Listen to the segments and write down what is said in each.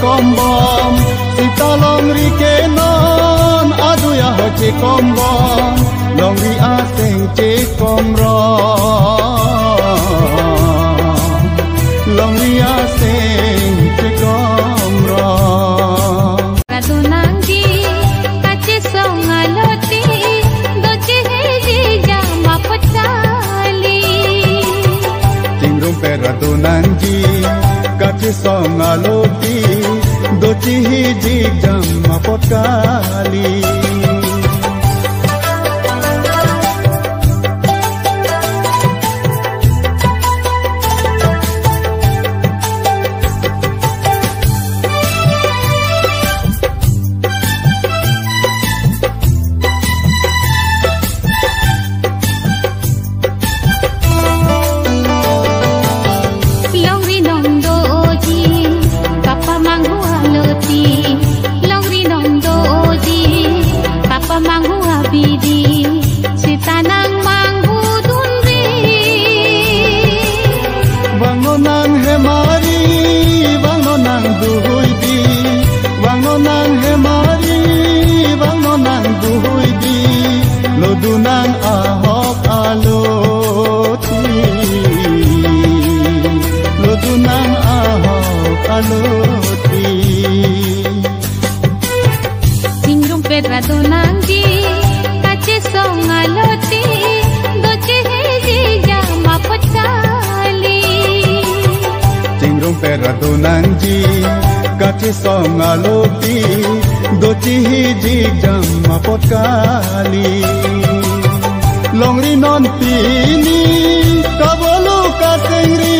kombom sita longri kenon adu ya hoce kombom longri aseng ce komro longri aseng ce komro radunanggi kace songaloti doce heji jama pecali tingrum peradunanggi kace songaloti doce heji jama pecali Lodunang ahok aloti Lodunang ahok aloti Tingrum peradunanggi kace songaloti doce heji jama pecali Tingrum peradunanggi kace songaloti doce heji jama pecali Longri non pini kabolu katengri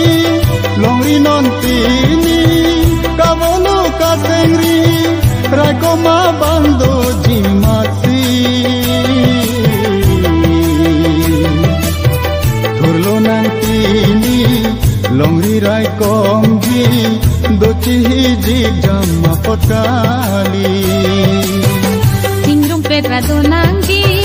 Longri non pini kabolu katengri Rakoma bando jimati Turlo nang pini Longri raikom ji doci hiji jama pekali Tingrum peradunanggi